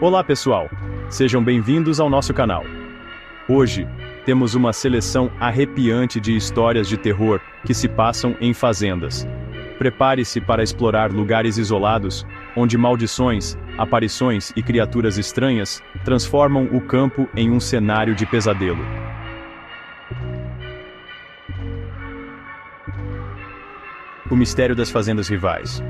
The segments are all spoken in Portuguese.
Olá pessoal, sejam bem-vindos ao nosso canal. Hoje, temos uma seleção arrepiante de histórias de terror que se passam em fazendas. Prepare-se para explorar lugares isolados, onde maldições, aparições e criaturas estranhas transformam o campo em um cenário de pesadelo. O mistério das fazendas rivais.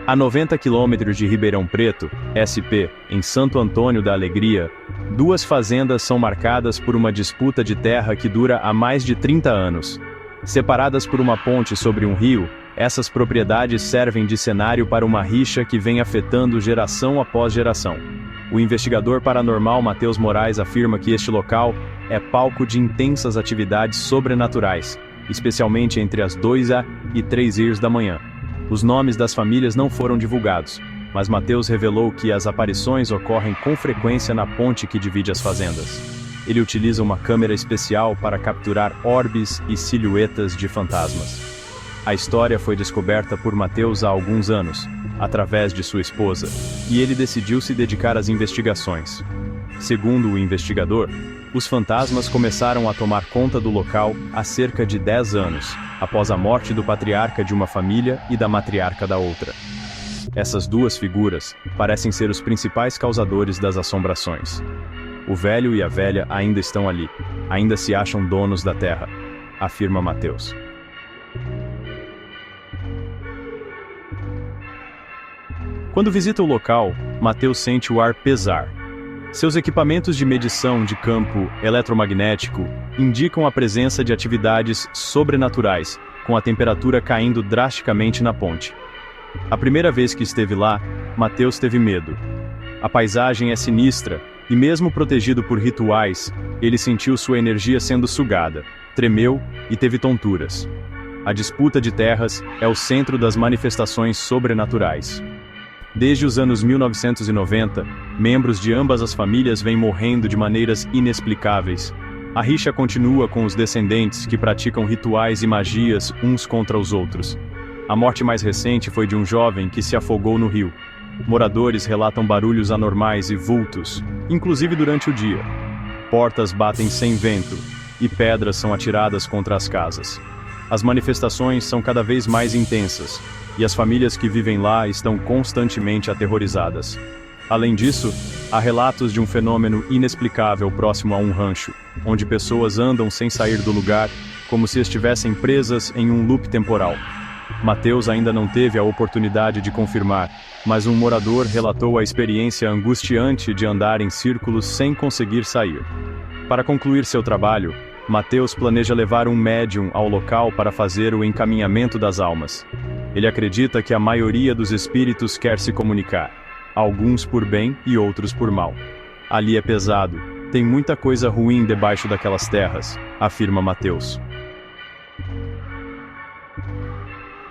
A 90 quilômetros de Ribeirão Preto, SP, em Santo Antônio da Alegria, duas fazendas são marcadas por uma disputa de terra que dura há mais de 30 anos. Separadas por uma ponte sobre um rio, essas propriedades servem de cenário para uma rixa que vem afetando geração após geração. O investigador paranormal Matheus Moraes afirma que este local é palco de intensas atividades sobrenaturais, especialmente entre as 2 e 3 da manhã. Os nomes das famílias não foram divulgados, mas Matheus revelou que as aparições ocorrem com frequência na ponte que divide as fazendas. Ele utiliza uma câmera especial para capturar orbes e silhuetas de fantasmas. A história foi descoberta por Matheus há alguns anos, através de sua esposa, e ele decidiu se dedicar às investigações. Segundo o investigador, os fantasmas começaram a tomar conta do local há cerca de 10 anos, após a morte do patriarca de uma família e da matriarca da outra. Essas duas figuras parecem ser os principais causadores das assombrações. O velho e a velha ainda estão ali, ainda se acham donos da terra, afirma Matheus. Quando visita o local, Matheus sente o ar pesar. Seus equipamentos de medição de campo eletromagnético indicam a presença de atividades sobrenaturais, com a temperatura caindo drasticamente na ponte. A primeira vez que esteve lá, Matheus teve medo. A paisagem é sinistra, e mesmo protegido por rituais, ele sentiu sua energia sendo sugada, tremeu e teve tonturas. A disputa de terras é o centro das manifestações sobrenaturais. Desde os anos 1990, membros de ambas as famílias vêm morrendo de maneiras inexplicáveis. A rixa continua com os descendentes que praticam rituais e magias uns contra os outros. A morte mais recente foi de um jovem que se afogou no rio. Moradores relatam barulhos anormais e vultos, inclusive durante o dia. Portas batem sem vento, e pedras são atiradas contra as casas. As manifestações são cada vez mais intensas, e as famílias que vivem lá estão constantemente aterrorizadas. Além disso, há relatos de um fenômeno inexplicável próximo a um rancho, onde pessoas andam sem sair do lugar, como se estivessem presas em um loop temporal. Matheus ainda não teve a oportunidade de confirmar, mas um morador relatou a experiência angustiante de andar em círculos sem conseguir sair. Para concluir seu trabalho, Matheus planeja levar um médium ao local para fazer o encaminhamento das almas. Ele acredita que a maioria dos espíritos quer se comunicar, alguns por bem e outros por mal. Ali é pesado, tem muita coisa ruim debaixo daquelas terras, afirma Matheus.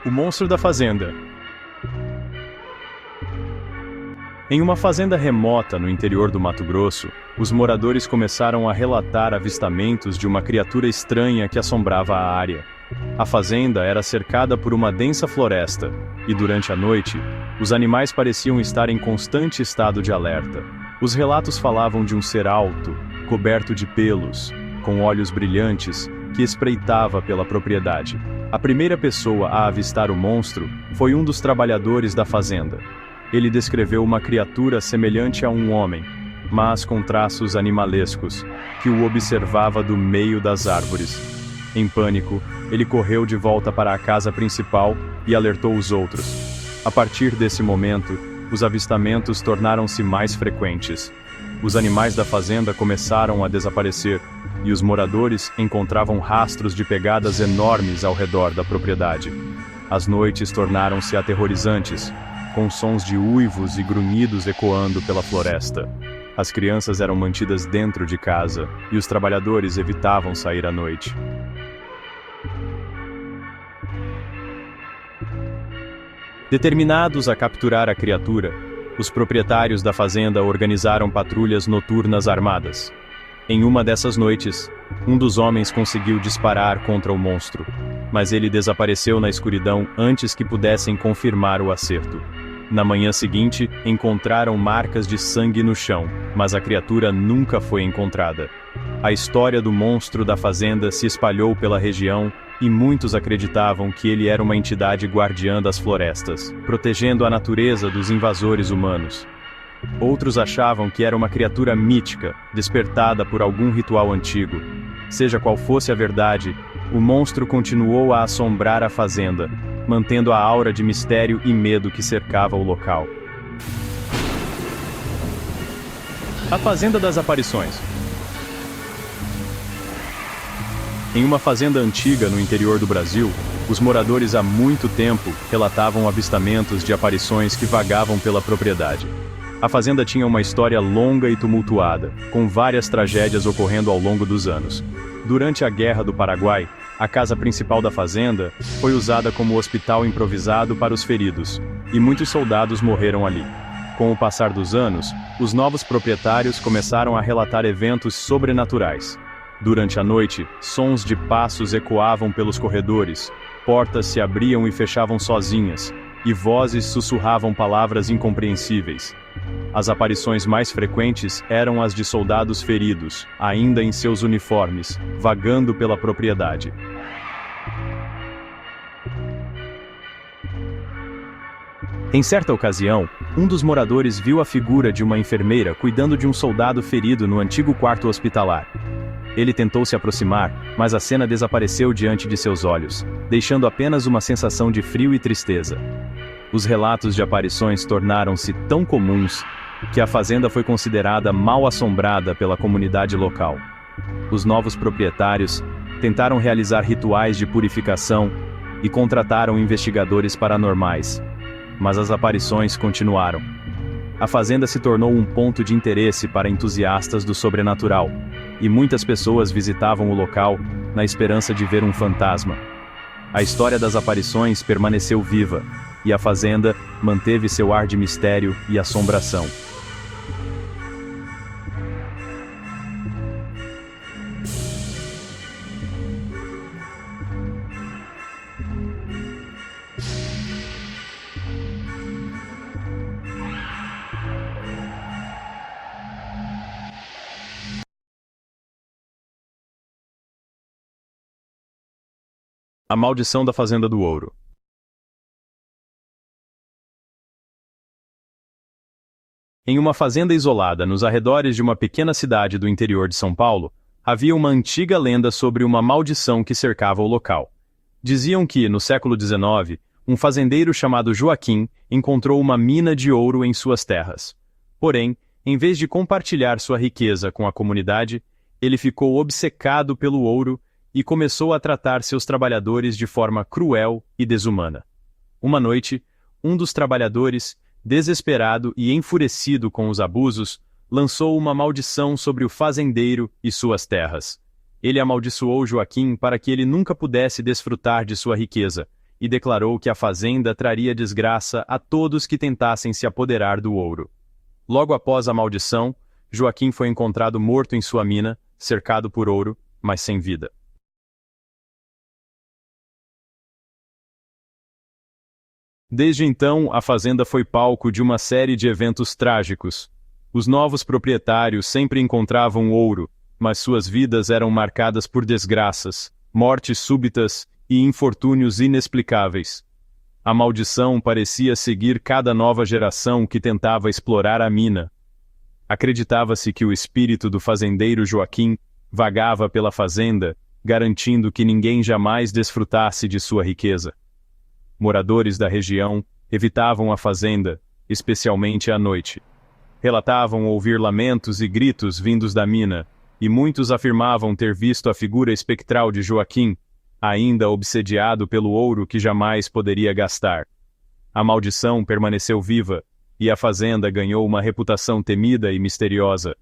O monstro da fazenda. Em uma fazenda remota no interior do Mato Grosso, os moradores começaram a relatar avistamentos de uma criatura estranha que assombrava a área. A fazenda era cercada por uma densa floresta, e durante a noite, os animais pareciam estar em constante estado de alerta. Os relatos falavam de um ser alto, coberto de pelos, com olhos brilhantes, que espreitava pela propriedade. A primeira pessoa a avistar o monstro foi um dos trabalhadores da fazenda. Ele descreveu uma criatura semelhante a um homem, mas com traços animalescos, que o observava do meio das árvores. Em pânico, ele correu de volta para a casa principal e alertou os outros. A partir desse momento, os avistamentos tornaram-se mais frequentes. Os animais da fazenda começaram a desaparecer, e os moradores encontravam rastros de pegadas enormes ao redor da propriedade. As noites tornaram-se aterrorizantes, com sons de uivos e grunhidos ecoando pela floresta. As crianças eram mantidas dentro de casa, e os trabalhadores evitavam sair à noite. Determinados a capturar a criatura, os proprietários da fazenda organizaram patrulhas noturnas armadas. Em uma dessas noites, um dos homens conseguiu disparar contra o monstro, mas ele desapareceu na escuridão antes que pudessem confirmar o acerto. Na manhã seguinte, encontraram marcas de sangue no chão, mas a criatura nunca foi encontrada. A história do monstro da fazenda se espalhou pela região e muitos acreditavam que ele era uma entidade guardiã das florestas, protegendo a natureza dos invasores humanos. Outros achavam que era uma criatura mítica, despertada por algum ritual antigo. Seja qual fosse a verdade, o monstro continuou a assombrar a fazenda, mantendo a aura de mistério e medo que cercava o local. A Fazenda das Aparições. Em uma fazenda antiga no interior do Brasil, os moradores há muito tempo relatavam avistamentos de aparições que vagavam pela propriedade. A fazenda tinha uma história longa e tumultuada, com várias tragédias ocorrendo ao longo dos anos. Durante a Guerra do Paraguai, a casa principal da fazenda foi usada como hospital improvisado para os feridos, e muitos soldados morreram ali. Com o passar dos anos, os novos proprietários começaram a relatar eventos sobrenaturais. Durante a noite, sons de passos ecoavam pelos corredores, portas se abriam e fechavam sozinhas, e vozes sussurravam palavras incompreensíveis. As aparições mais frequentes eram as de soldados feridos, ainda em seus uniformes, vagando pela propriedade. Em certa ocasião, um dos moradores viu a figura de uma enfermeira cuidando de um soldado ferido no antigo quarto hospitalar. Ele tentou se aproximar, mas a cena desapareceu diante de seus olhos, deixando apenas uma sensação de frio e tristeza. Os relatos de aparições tornaram-se tão comuns que a fazenda foi considerada mal assombrada pela comunidade local. Os novos proprietários tentaram realizar rituais de purificação e contrataram investigadores paranormais, mas as aparições continuaram. A fazenda se tornou um ponto de interesse para entusiastas do sobrenatural, e muitas pessoas visitavam o local na esperança de ver um fantasma. A história das aparições permaneceu viva, e a fazenda manteve seu ar de mistério e assombração. A Maldição da Fazenda do Ouro. Em uma fazenda isolada nos arredores de uma pequena cidade do interior de São Paulo, havia uma antiga lenda sobre uma maldição que cercava o local. Diziam que, no século XIX, um fazendeiro chamado Joaquim encontrou uma mina de ouro em suas terras. Porém, em vez de compartilhar sua riqueza com a comunidade, ele ficou obcecado pelo ouro e começou a tratar seus trabalhadores de forma cruel e desumana. Uma noite, um dos trabalhadores, desesperado e enfurecido com os abusos, lançou uma maldição sobre o fazendeiro e suas terras. Ele amaldiçoou Joaquim para que ele nunca pudesse desfrutar de sua riqueza, e declarou que a fazenda traria desgraça a todos que tentassem se apoderar do ouro. Logo após a maldição, Joaquim foi encontrado morto em sua mina, cercado por ouro, mas sem vida. Desde então, a fazenda foi palco de uma série de eventos trágicos. Os novos proprietários sempre encontravam ouro, mas suas vidas eram marcadas por desgraças, mortes súbitas e infortúnios inexplicáveis. A maldição parecia seguir cada nova geração que tentava explorar a mina. Acreditava-se que o espírito do fazendeiro Joaquim vagava pela fazenda, garantindo que ninguém jamais desfrutasse de sua riqueza. Moradores da região evitavam a fazenda, especialmente à noite. Relatavam ouvir lamentos e gritos vindos da mina, e muitos afirmavam ter visto a figura espectral de Joaquim, ainda obsediado pelo ouro que jamais poderia gastar. A maldição permaneceu viva, e a fazenda ganhou uma reputação temida e misteriosa.